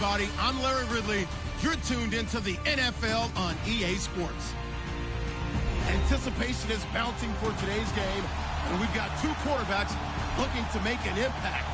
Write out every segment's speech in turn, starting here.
everybody. I'm Larry Ridley. You're tuned into the NFL on EA Sports. Anticipation is bouncing for today's game, and we've got two quarterbacks looking to make an impact.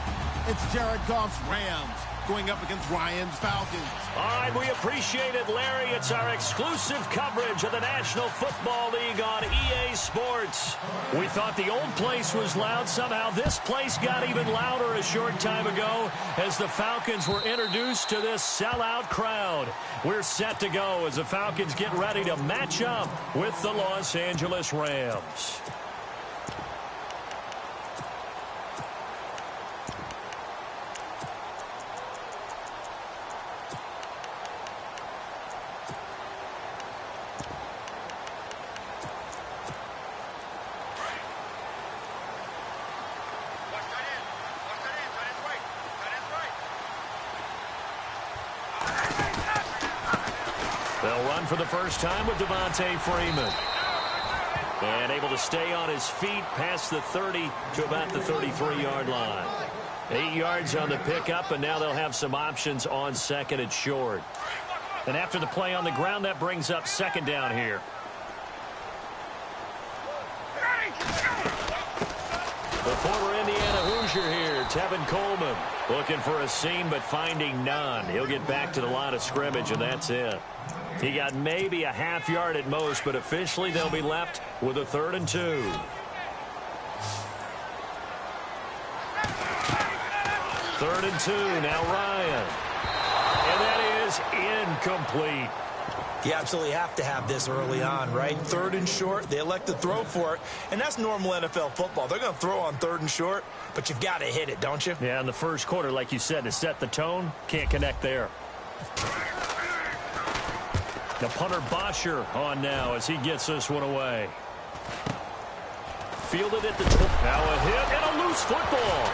It's Jared Goff's Rams going up against Ryan's Falcons. All right, we appreciate it, Larry. It's our exclusive coverage of the National Football League on EA Sports. We thought the old place was loud. Somehow this place got even louder a short time ago as the Falcons were introduced to this sellout crowd. We're set to go as the Falcons get ready to match up with the Los Angeles Rams. They'll run for the first time with Devontae Freeman. And able to stay on his feet past the 30 to about the 33-yard line. 8 yards on the pickup, and now they'll have some options on second and short. And after the play on the ground, that brings up second down here. The former Indiana Hoosier here, Tevin Coleman, looking for a seam but finding none. He'll get back to the line of scrimmage, and that's it. He got maybe a half yard at most, but officially they'll be left with a 3rd and 2. 3rd and 2, now Ryan. And that is incomplete. You absolutely have to have this early on, right? 3rd and short, they elect to throw for it, and that's normal NFL football. They're going to throw on 3rd and short, but you've got to hit it, don't you? Yeah, in the first quarter, like you said, to set the tone, can't connect there. The punter Bosher on now as he gets this one away. Fielded at the 12. Now a hit and a loose football.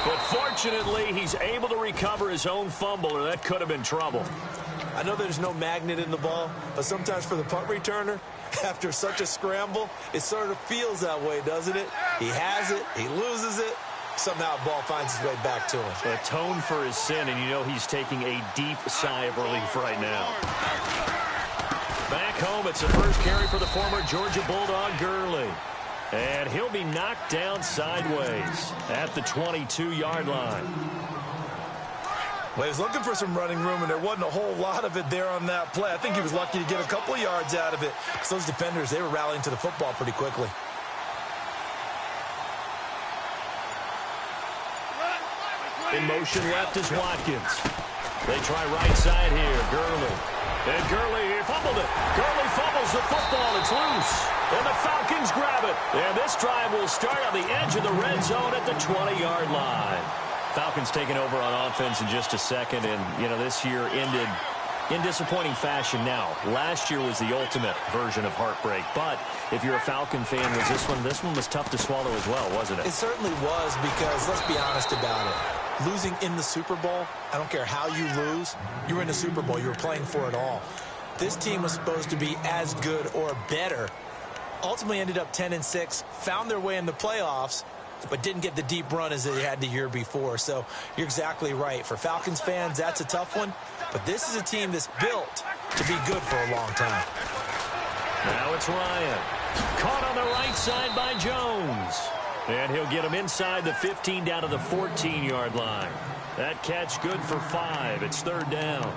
But fortunately, he's able to recover his own fumble, or that could have been trouble. I know there's no magnet in the ball, but sometimes for the punt returner, after such a scramble, it sort of feels that way, doesn't it? He has it, he loses it. Somehow the ball finds its way back to him. Atone for his sin, and you know he's taking a deep sigh of relief right now. Back home, it's the first carry for the former Georgia Bulldog, Gurley. And he'll be knocked down sideways at the 22-yard line. Well, he was looking for some running room, and there wasn't a whole lot of it there on that play. I think he was lucky to get a couple of yards out of it. So those defenders, they were rallying to the football pretty quickly. In motion left is Watkins. They try right side here. Gurley. And Gurley fumbled it. Gurley fumbles the football. It's loose. And the Falcons grab it. And this drive will start on the edge of the red zone at the 20-yard line. Falcons taking over on offense in just a second. And, you know, this year ended in disappointing fashion now. Last year was the ultimate version of heartbreak. But if you're a Falcon fan, was this one was tough to swallow as well, wasn't it? It certainly was, because let's be honest about it. Losing in the Super Bowl, I don't care how you lose, you were in the Super Bowl, you were playing for it all. This team was supposed to be as good or better. Ultimately ended up 10-6, found their way in the playoffs, but didn't get the deep run as they had the year before. So you're exactly right. For Falcons fans, that's a tough one. But this is a team that's built to be good for a long time. Now it's Ryan. Caught on the right side by Jones. And he'll get him inside the 15 down to the 14-yard line. That catch good for 5. It's 3rd down.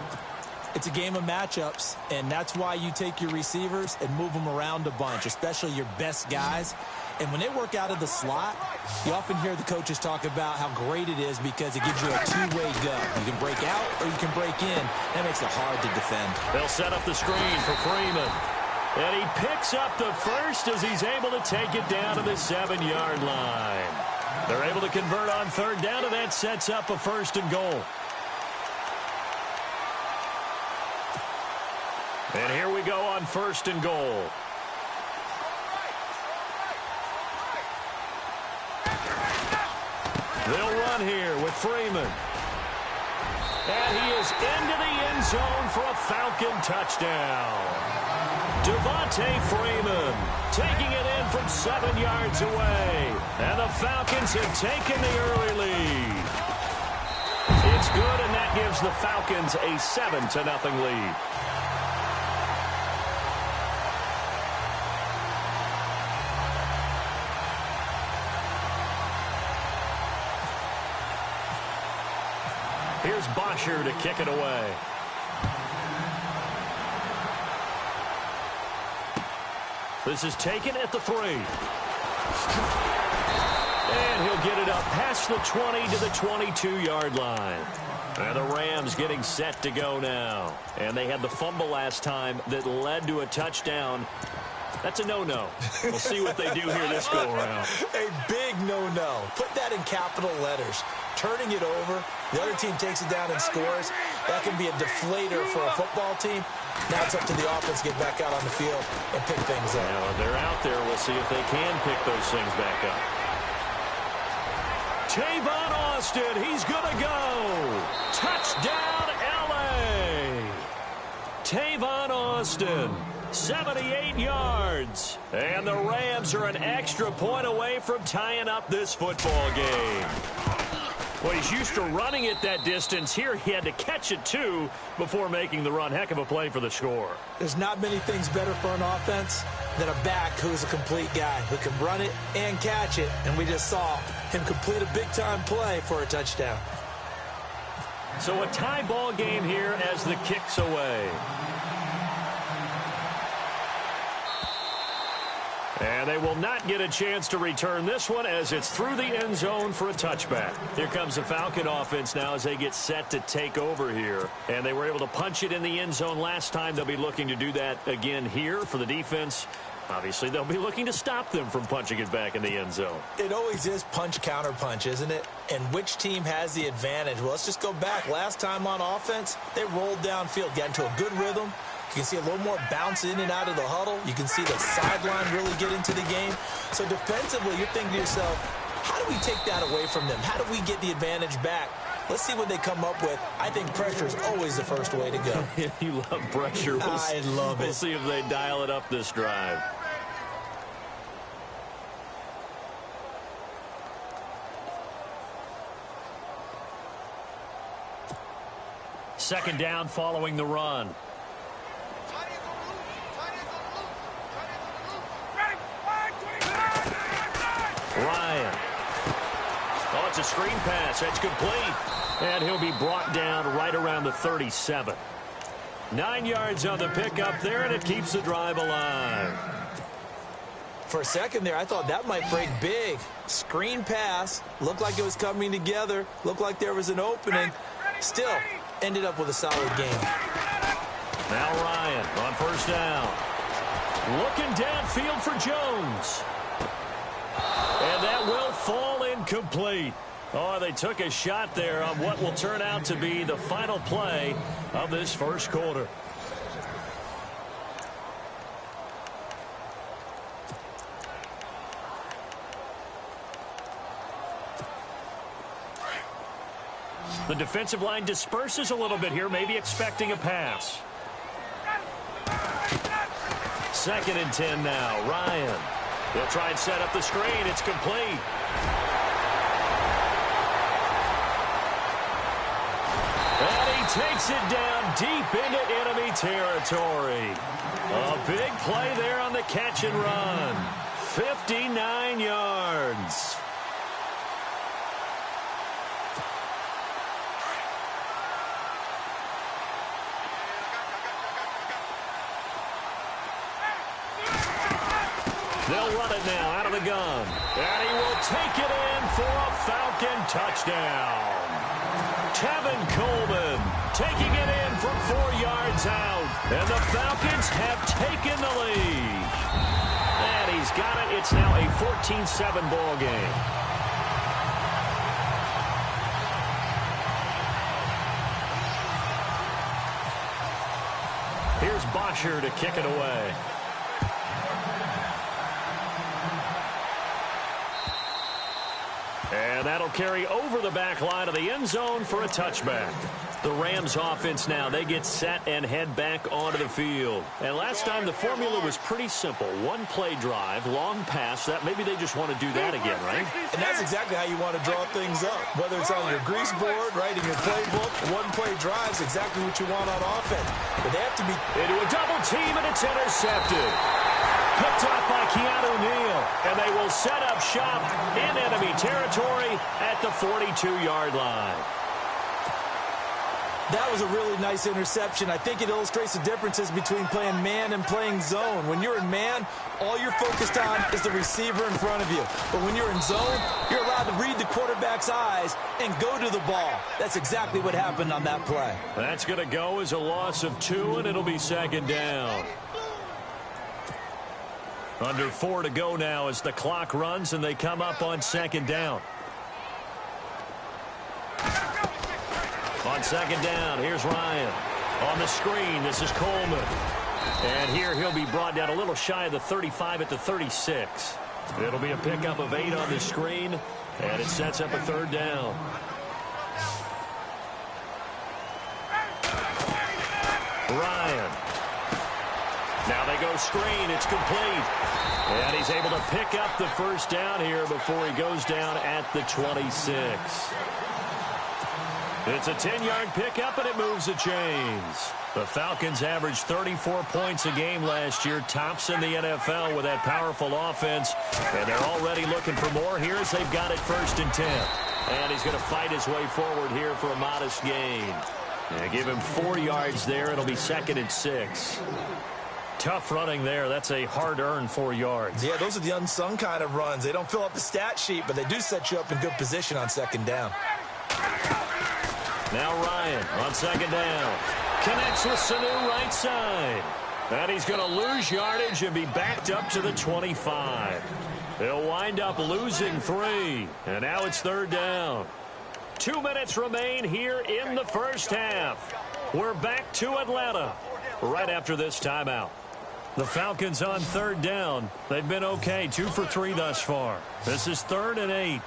It's a game of matchups, and that's why you take your receivers and move them around a bunch, especially your best guys. And when they work out of the slot, you often hear the coaches talk about how great it is because it gives you a two-way go. You can break out or you can break in. That makes it hard to defend. They'll set up the screen for Freeman. And he picks up the first as he's able to take it down to the 7-yard line. They're able to convert on 3rd down, and that sets up a 1st and goal. And here we go on 1st and goal. They'll run here with Freeman. And he is into the end zone for a Falcon touchdown. Devontae Freeman taking it in from 7 yards away. And the Falcons have taken the early lead. It's good, and that gives the Falcons a 7-0 lead. Here's Bosher to kick it away. This is taken at the 3. And he'll get it up past the 20 to the 22-yard line. And the Rams getting set to go now. And they had the fumble last time that led to a touchdown. That's a no-no. We'll see what they do here this go-around. A big no-no. Put that in capital letters. Turning it over, the other team takes it down and scores. That can be a deflator for a football team. Now it's up to the offense to get back out on the field and pick things up. Now they're out there. We'll see if they can pick those things back up. Tavon Austin, he's going to go. Touchdown, L.A. Tavon Austin, 78 yards. And the Rams are an extra point away from tying up this football game. Well, he's used to running it that distance. Here he had to catch it, too, before making the run. Heck of a play for the score. There's not many things better for an offense than a back who's a complete guy who can run it and catch it. And we just saw him complete a big-time play for a touchdown. So a tie ball game here as the kick's away. And they will not get a chance to return this one as it's through the end zone for a touchback. Here comes the Falcon offense now as they get set to take over here. And they were able to punch it in the end zone last time. They'll be looking to do that again here for the defense. Obviously, they'll be looking to stop them from punching it back in the end zone. It always is punch-counter-punch, isn't it? And which team has the advantage? Well, let's just go back. Last time on offense, they rolled downfield, got into a good rhythm. You can see a little more bounce in and out of the huddle. You can see the sideline really get into the game. So defensively, you're thinking to yourself, how do we take that away from them? How do we get the advantage back? Let's see what they come up with. I think pressure is always the first way to go. You love pressure. I love it. We'll see if they dial it up this drive. Second down following the run. Ryan. Oh, it's a screen pass. That's complete. And he'll be brought down right around the 37. 9 yards on the pickup there, and it keeps the drive alive. For a second there, I thought that might break big. Screen pass. Looked like it was coming together. Looked like there was an opening. Still, ended up with a solid game. Now Ryan on first down. Looking downfield for Jones. And that will fall incomplete. Oh, they took a shot there on what will turn out to be the final play of this first quarter. The defensive line disperses a little bit here, maybe expecting a pass. 2nd and 10 now. Ryan. They'll try and set up the screen. It's complete. And he takes it down deep into enemy territory. A big play there on the catch and run. 59 yards. They'll run it now out of the gun. And he will take it in for a Falcon touchdown. Tevin Coleman taking it in from 4 yards out. And the Falcons have taken the lead. And he's got it. It's now a 14-7 ball game. Here's Bosher to kick it away. And that'll carry over the back line of the end zone for a touchback. The Rams offense now, they get set and head back onto the field. And last time the formula was pretty simple. One play drive, long pass. That maybe they just want to do that again, right? And that's exactly how you want to draw things up. Whether it's on your grease board, right, in your playbook, one play drive is exactly what you want on offense. But they have to be into a double team, and it's intercepted. Picked off by Keanu Neal. And they will set up shop in enemy territory at the 42-yard line. That was a really nice interception. I think it illustrates the differences between playing man and playing zone. When you're in man, all you're focused on is the receiver in front of you. But when you're in zone, you're allowed to read the quarterback's eyes and go to the ball. That's exactly what happened on that play. That's going to go as a loss of 2, and it'll be second down. Under 4 to go now as the clock runs, and they come up on second down. On second down, here's Ryan. On the screen, this is Coleman. And here he'll be brought down a little shy of the 35 at the 36. It'll be a pickup of 8 on the screen, and it sets up a third down. Ryan. Now they go screen. It's complete. And he's able to pick up the first down here before he goes down at the 26. It's a 10-yard pickup, and it moves the chains. The Falcons averaged 34 points a game last year, tops in the NFL with that powerful offense. And they're already looking for more here as they've got it 1st and 10. And he's going to fight his way forward here for a modest gain. Give him 4 yards there. It'll be 2nd and 6. Tough running there. That's a hard-earned 4 yards. Yeah, those are the unsung kind of runs. They don't fill up the stat sheet, but they do set you up in good position on second down. Now Ryan on second down. Connects with Sanu right side. And he's going to lose yardage and be backed up to the 25. He'll wind up losing 3. And now it's third down. 2 minutes remain here in the first half. We're back to Atlanta right after this timeout. The Falcons on third down. They've been okay. 2 for 3 thus far. This is 3rd and 8.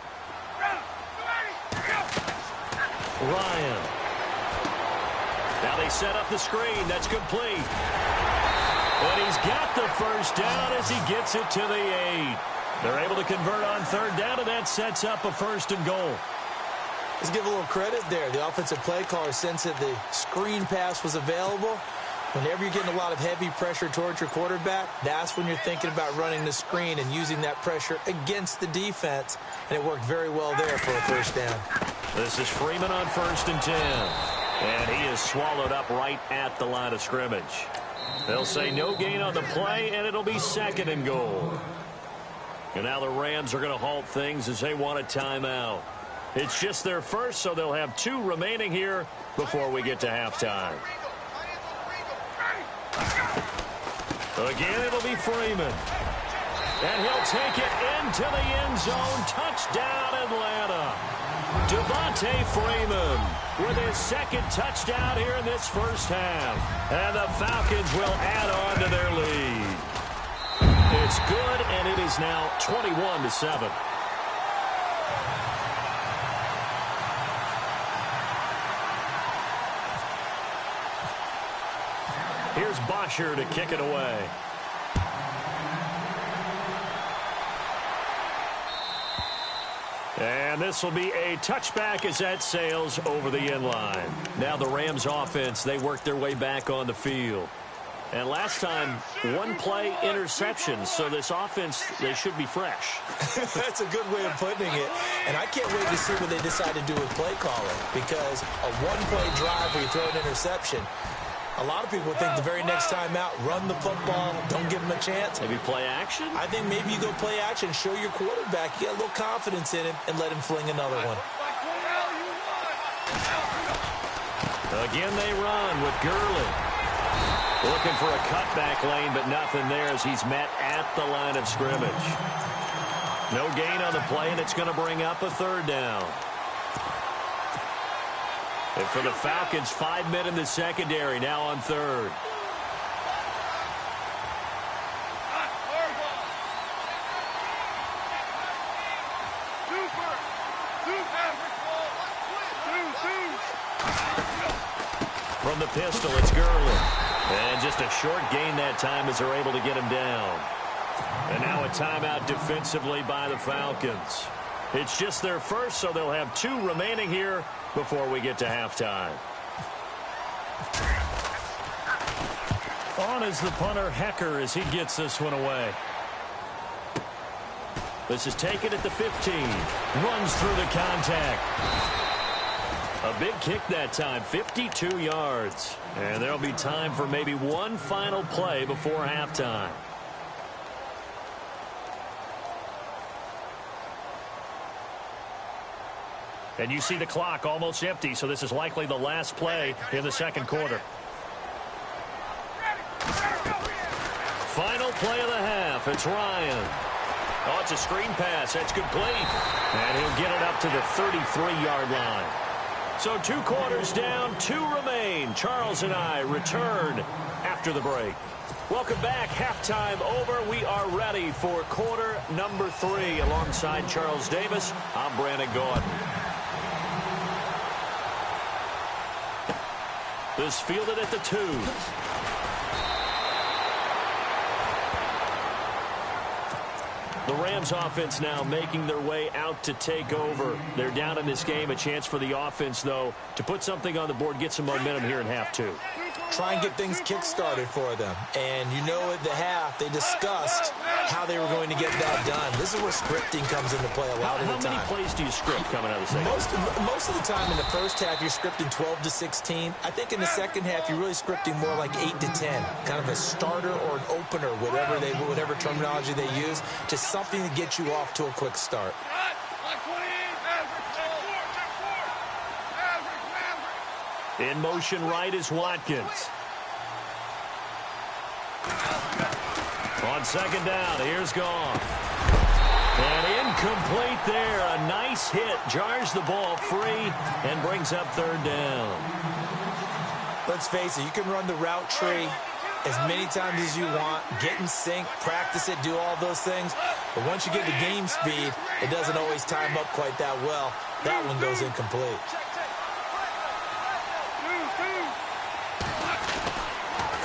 Ryan. Now they set up the screen. That's complete. But he's got the first down as he gets it to the 8. They're able to convert on third down, and that sets up a 1st and goal. Let's give a little credit there. The offensive play caller sensed that the screen pass was available. Whenever you're getting a lot of heavy pressure towards your quarterback, that's when you're thinking about running the screen and using that pressure against the defense. And it worked very well there for a first down. This is Freeman on 1st and 10. And he is swallowed up right at the line of scrimmage. They'll say no gain on the play, and it'll be 2nd and goal. And now the Rams are going to halt things as they want a timeout. It's just their first, so they'll have 2 remaining here before we get to halftime. Again, it'll be Freeman. And he'll take it into the end zone. Touchdown, Atlanta. Devontae Freeman with his 2nd touchdown here in this first half. And the Falcons will add on to their lead. It's good, and it is now 21-7. Here's Bosher to kick it away. And this will be a touchback as that sails over the end line. Now the Rams offense, they work their way back on the field. And last time, 1 play interception. So this offense, they should be fresh. That's a good way of putting it. And I can't wait to see what they decide to do with play calling. Because a 1-play drive where you throw an interception, a lot of people think the very next time out, run the football, don't give them a chance. Maybe play action? I think maybe you go play action, show your quarterback, you get a little confidence in him, and let him fling another one. Again, they run with Gurley. Looking for a cutback lane, but nothing there as he's met at the line of scrimmage. No gain on the play, and it's going to bring up a third down. And for the Falcons, 5 men in the secondary, now on third. From the pistol, it's Gurley. And just a short gain that time as they're able to get him down. And now a timeout defensively by the Falcons. It's just their first, so they'll have 2 remaining here before we get to halftime. On is the punter, Hecker, as he gets this one away. This is taken at the 15. Runs through the contact. A big kick that time, 52 yards. And there'll be time for maybe one final play before halftime. And you see the clock almost empty, so this is likely the last play in the second quarter. Final play of the half. It's Ryan. Oh, it's a screen pass. That's complete. And he'll get it up to the 33-yard line. So 2 quarters down, 2 remain. Charles and I return after the break. Welcome back. Halftime over. We are ready for quarter number 3. Alongside Charles Davis, I'm Brandon Gordon. This fielded at the 2. The Rams offense now making their way out to take over. They're down in this game. A chance for the offense, though, to put something on the board, get some momentum here in half 2. Try and get things kick-started for them. And you know at the half, they discussed how they were going to get that done. This is where scripting comes into play a lot of the time. How many plays do you script coming out of the second? Most of the time in the first half, you're scripting 12 to 16. I think in the second half, you're really scripting more like 8 to 10. Kind of a starter or an opener, whatever terminology they use. Just something to get you off to a quick start. In motion right is Watkins. On second down, here's Goff. And incomplete there. A nice hit. Jars the ball free and brings up 3rd down. Let's face it, you can run the route tree as many times as you want, get in sync, practice it, do all those things. But once you get the game speed, it doesn't always time up quite that well. That one goes incomplete.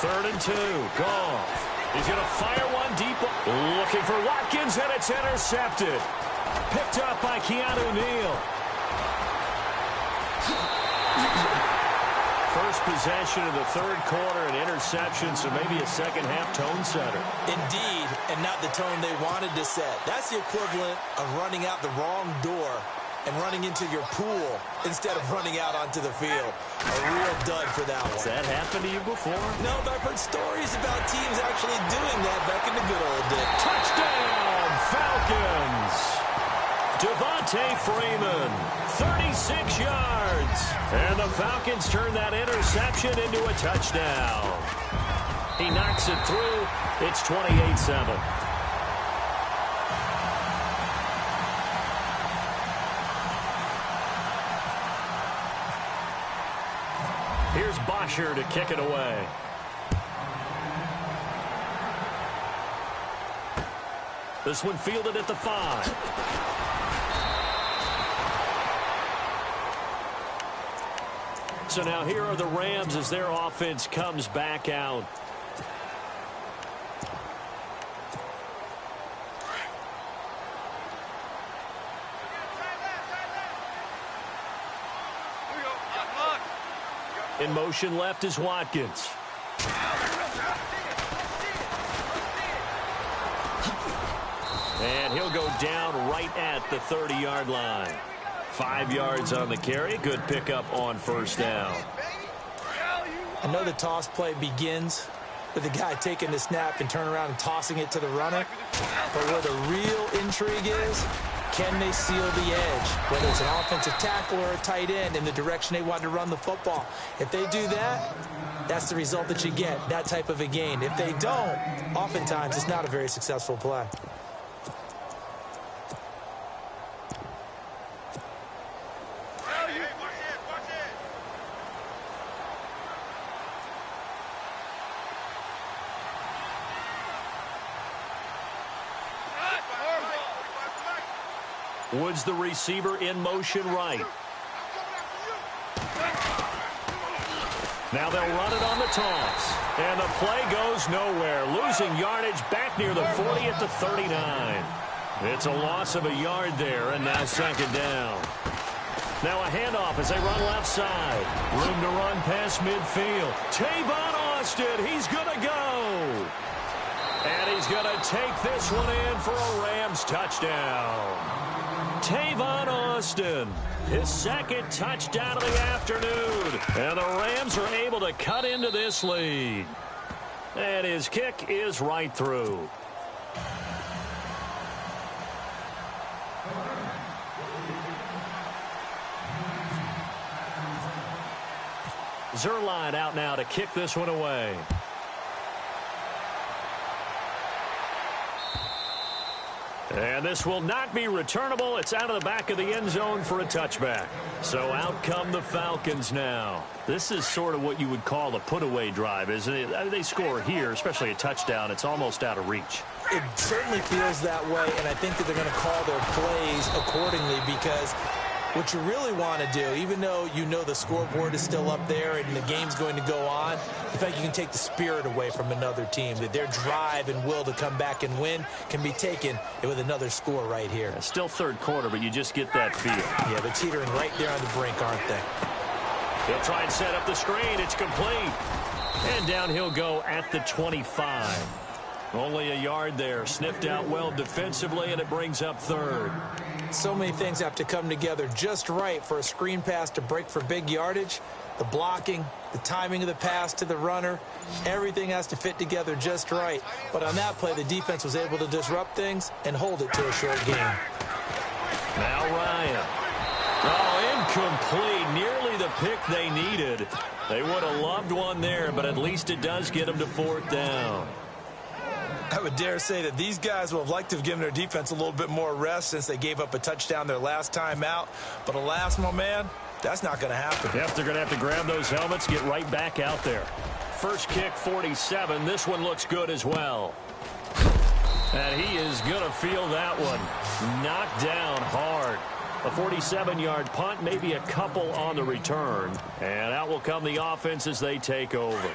3rd and 2. Goff. He's going to fire one deep. Looking for Watkins, and it's intercepted. Picked up by Keanu Neal. First possession of the 3rd quarter, an interception, so maybe a second-half tone setter. Indeed, and not the tone they wanted to set. That's the equivalent of running out the wrong door and running into your pool instead of running out onto the field. A real dud for that one. Has that happened to you before? No, but I've heard stories about teams actually doing that back in the good old days. Touchdown, Falcons! Devontae Freeman, 36 yards. And the Falcons turn that interception into a touchdown. He knocks it through. It's 28-7. Here's Bosher to kick it away. This one fielded at the 5. So now here are the Rams as their offense comes back out. In motion left is Watkins. And he'll go down right at the 30-yard line. 5 yards on the carry. Good pickup on 1st down. I know the toss play begins with the guy taking the snap and turning around and tossing it to the runner. But where the real intrigue is, can they seal the edge? Whether it's an offensive tackle or a tight end in the direction they want to run the football. If they do that, that's the result that you get, that type of a gain. If they don't, oftentimes it's not a very successful play. Woods the receiver in motion right. Now they'll run it on the toss. And the play goes nowhere. Losing yardage back near the 40 at the 39. It's a loss of a yard there, and now second down. Now a handoff as they run left side. Room to run past midfield. Tavon Austin, he's going to go. And he's going to take this one in for a Rams touchdown. Tavon Austin, his second touchdown of the afternoon. And the Rams are able to cut into this lead. And his kick is right through. Zerline out now to kick this one away. And this will not be returnable. It's out of the back of the end zone for a touchback. So out come the Falcons now. This is sort of what you would call a put-away drive, isn't it? I mean, they score here, especially a touchdown. It's almost out of reach. It certainly feels that way, and I think that they're going to call their plays accordingly because what you really want to do, even though you know the scoreboard is still up there and the game's going to go on, the fact you can take the spirit away from another team, that their drive and will to come back and win can be taken with another score right here. It's still third quarter, but you just get that feel. Yeah, they're teetering right there on the brink, aren't they? They'll try and set up the screen. It's complete. And down he'll go at the 25. Only a yard there. Sniffed out well defensively, and it brings up third. So many things have to come together just right for a screen pass to break for big yardage. The blocking, the timing of the pass to the runner, everything has to fit together just right. But on that play, the defense was able to disrupt things and hold it to a short game. Now Ryan. Oh, incomplete. Nearly the pick they needed. They would have loved one there, but at least it does get them to fourth down. I would dare say that these guys would have liked to have given their defense a little bit more rest since they gave up a touchdown their last time out. But alas, my man, that's not going to happen. Yep, they're going to have to grab those helmets, get right back out there. First kick, 47. This one looks good as well. And he is going to feel that one. Knocked down hard. A 47-yard punt, maybe a couple on the return. And out will come the offense as they take over.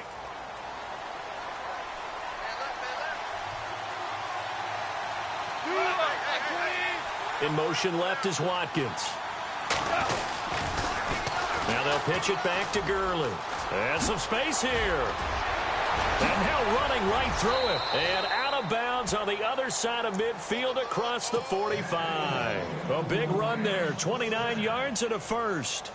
In motion left is Watkins. Now they'll pitch it back to Gurley. And some space here. And now running right through it. And out of bounds on the other side of midfield across the 45. A big run there. 29 yards and a first.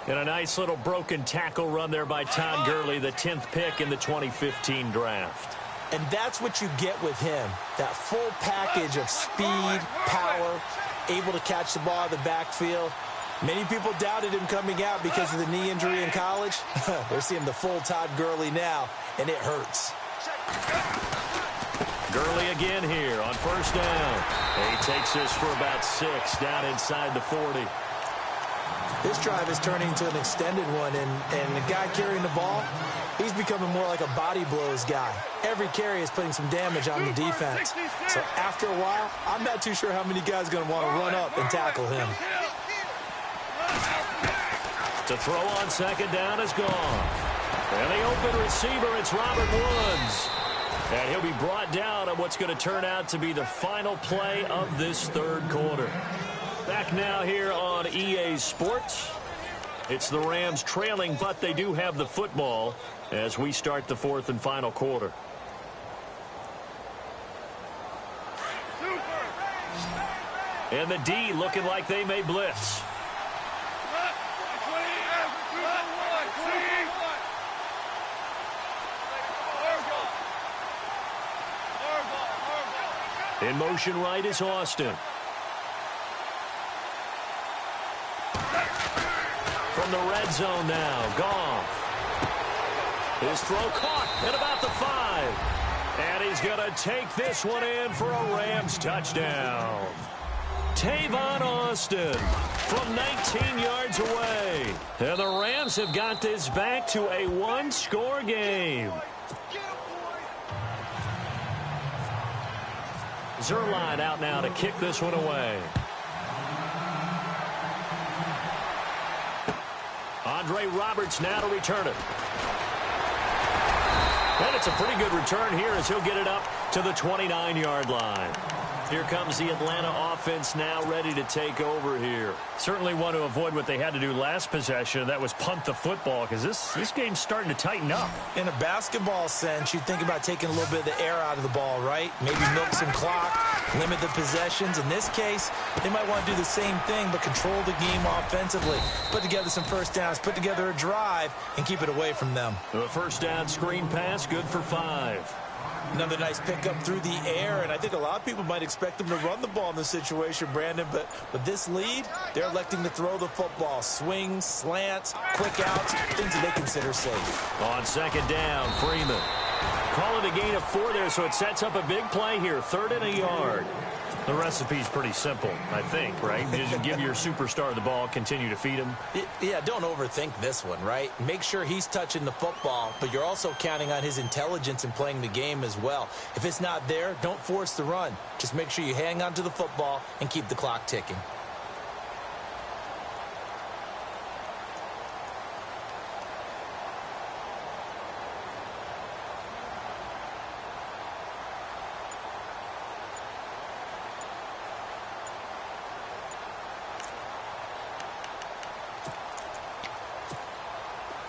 And a nice little broken tackle run there by Todd Gurley, the 10th pick in the 2015 draft. And that's what you get with him, that full package of speed, power, able to catch the ball in the backfield. Many people doubted him coming out because of the knee injury in college. They're seeing the full Todd Gurley now, and it hurts. Gurley again here on first down. He takes this for about 6 down inside the 40. This drive is turning into an extended one, and the guy carrying the ball, he's becoming more like a body blows guy. Every carry is putting some damage on the defense. So after a while, I'm not too sure how many guys are going to want to run up and tackle him. To throw on second down is gone. And the open receiver, it's Robert Woods. And he'll be brought down on what's going to turn out to be the final play of this third quarter. Back now here on EA Sports. It's the Rams trailing, but they do have the football as we start the fourth and final quarter. And the D looking like they may blitz. In motion right is Austin. From the red zone now, Goff. His throw caught at about the 5. And he's going to take this one in for a Rams touchdown. Tavon Austin from 19 yards away. And the Rams have got this back to a one-score game. Zerline out now to kick this one away. Andre Roberts now to return it. And it's a pretty good return here as he'll get it up to the 29-yard line. Here comes the Atlanta offense now ready to take over here. Certainly want to avoid what they had to do last possession. That was punt the football because this game's starting to tighten up. In a basketball sense, you think about taking a little bit of the air out of the ball, right? Maybe milk some clock, limit the possessions. In this case, they might want to do the same thing but control the game offensively. Put together some first downs, put together a drive, and keep it away from them. The first down screen pass, good for 5. Another nice pickup through the air, and I think a lot of people might expect them to run the ball in this situation, Brandon, but with this lead, they're electing to throw the football. Swings, slants, quick outs, things that they consider safe. On second down, Freeman. Call it a gain of 4 there, so it sets up a big play here, 3rd and a yard. The recipe's pretty simple, I think, right? Just give your superstar the ball, continue to feed him. Yeah, don't overthink this one, right? Make sure he's touching the football, but you're also counting on his intelligence in playing the game as well. If it's not there, don't force the run. Just make sure you hang on to the football and keep the clock ticking.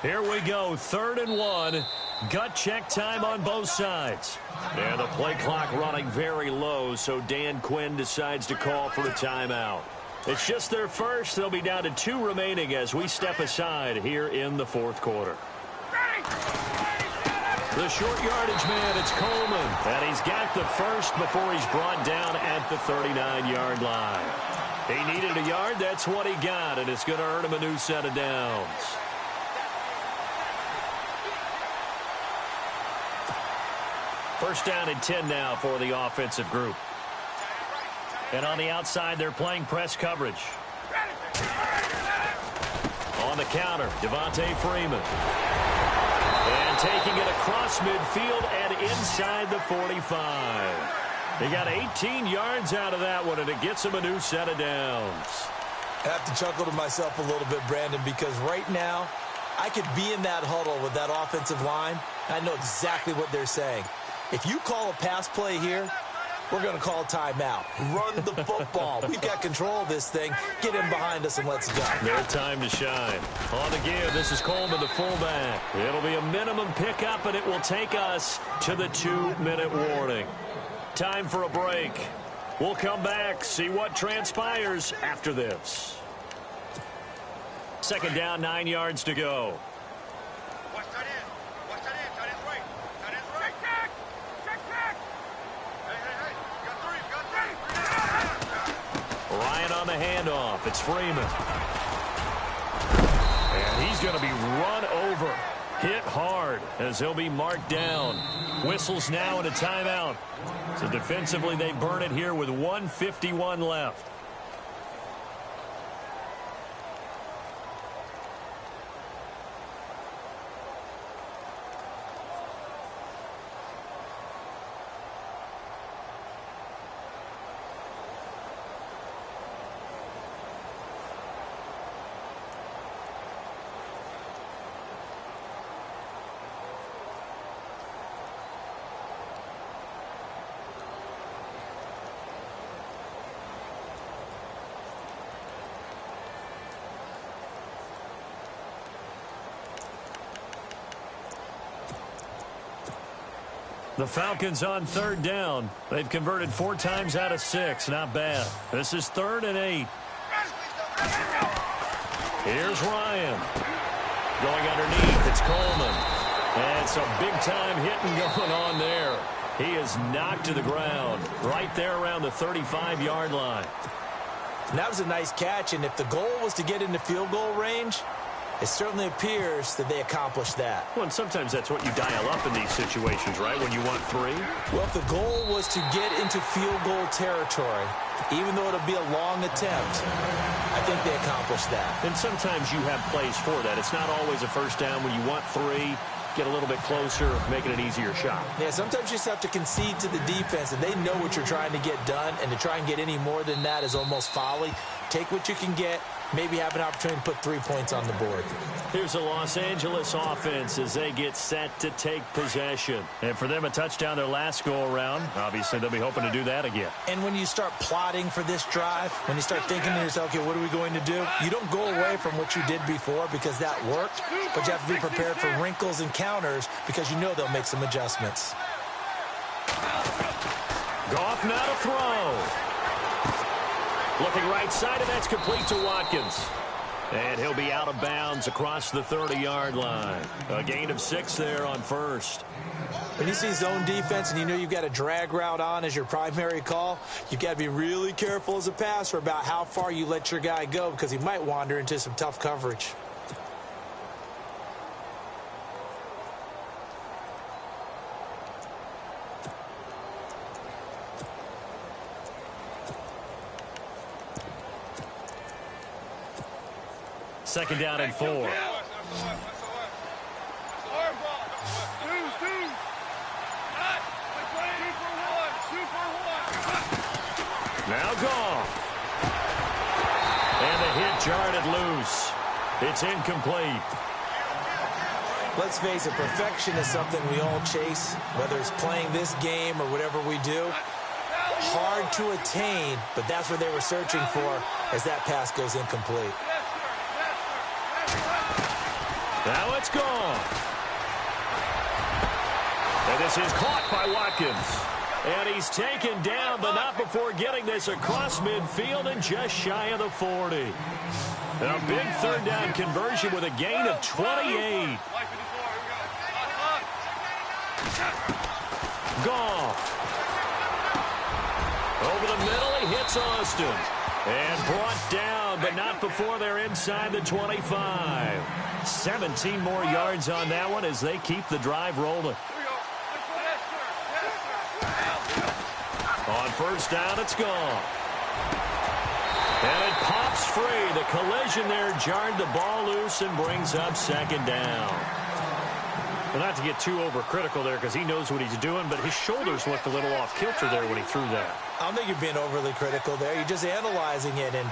Here we go, 3rd and 1. Gut check time on both sides. And the play clock running very low, so Dan Quinn decides to call for a timeout. It's just their first. They'll be down to 2 remaining as we step aside here in the 4th quarter. The short yardage man, it's Coleman. And he's got the first before he's brought down at the 39-yard line. He needed a yard. That's what he got, and it's going to earn him a new set of downs. First down and 10 now for the offensive group. And on the outside, they're playing press coverage. On the counter, Devontae Freeman. And taking it across midfield and inside the 45. They got 18 yards out of that one, and it gets them a new set of downs. I have to chuckle to myself a little bit, Brandon, because right now, I could be in that huddle with that offensive line. I know exactly what they're saying. If you call a pass play here, we're going to call a timeout. Run the football. We've got control of this thing. Get in behind us and let's go. Their time to shine. On the give, this is Coleman, the fullback. It'll be a minimum pickup, and it will take us to the 2-minute warning. Time for a break. We'll come back, see what transpires after this. Second down, 9 yards to go. Ryan on the handoff. It's Freeman. And he's going to be run over. Hit hard as he'll be marked down. Whistles now and a timeout. So defensively, they burn it here with 1:51 left. The Falcons on 3rd down. They've converted 4 times out of 6. Not bad. This is 3rd and 8. Here's Ryan. Going underneath, it's Coleman. And some big-time hitting going on there. He is knocked to the ground right there around the 35-yard line. And that was a nice catch, and if the goal was to get into field goal range, it certainly appears that they accomplished that. Well, and sometimes that's what you dial up in these situations, right, when you want 3? Well, if the goal was to get into field goal territory, even though it'll be a long attempt, I think they accomplished that. And sometimes you have plays for that. It's not always a first down when you want 3. Get a little bit closer, making an easier shot. Yeah, sometimes you just have to concede to the defense, and they know what you're trying to get done, and to try and get any more than that is almost folly. Take what you can get, maybe have an opportunity to put 3 points on the board. Here's a Los Angeles offense as they get set to take possession. And for them, a touchdown their last go-around. Obviously, they'll be hoping to do that again. And when you start plotting for this drive, when you start thinking to yourself, okay, what are we going to do? You don't go away from what you did before because that worked, but you have to be prepared for wrinkles and counters because you know they'll make some adjustments. Goff now to throw. Looking right side, and that's complete to Watkins. And he'll be out of bounds across the 30-yard line. A gain of 6 there on first. When you see zone defense and you know you've got a drag route on as your primary call, you've got to be really careful as a passer about how far you let your guy go because he might wander into some tough coverage. Second down and 4. Now Goff. And the hit jarred it loose. It's incomplete. Let's face it, perfection is something we all chase, whether it's playing this game or whatever we do. Hard to attain, but that's what they were searching for as that pass goes incomplete. Now it's gone. And this is caught by Watkins. And he's taken down, but not before getting this across midfield and just shy of the 40. A big third down conversion with a gain of 28. Goff. Over the middle, he hits Austin. And brought down, but not before they're inside the 25. 17 more yards on that one as they keep the drive rolling. On first down, it's gone. And it pops free. The collision there jarred the ball loose and brings up second down. Well, not to get too overcritical there because he knows what he's doing, but his shoulders looked a little off kilter there when he threw that. I don't think you're being overly critical there. You're just analyzing it, and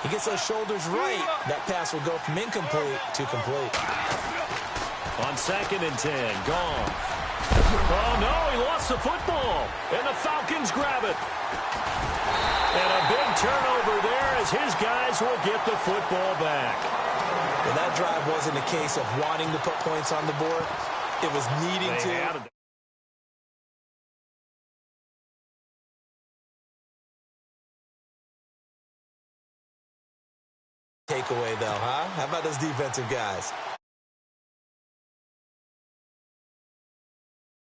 he gets those shoulders right. That pass will go from incomplete to complete. On second and 10, Goff. Oh, no, he lost the football, and the Falcons grab it. And a big turnover there as his guys will get the football back. Well, that drive wasn't a case of wanting to put points on the board. It was needing to. Takeaway, though, huh? How about those defensive guys?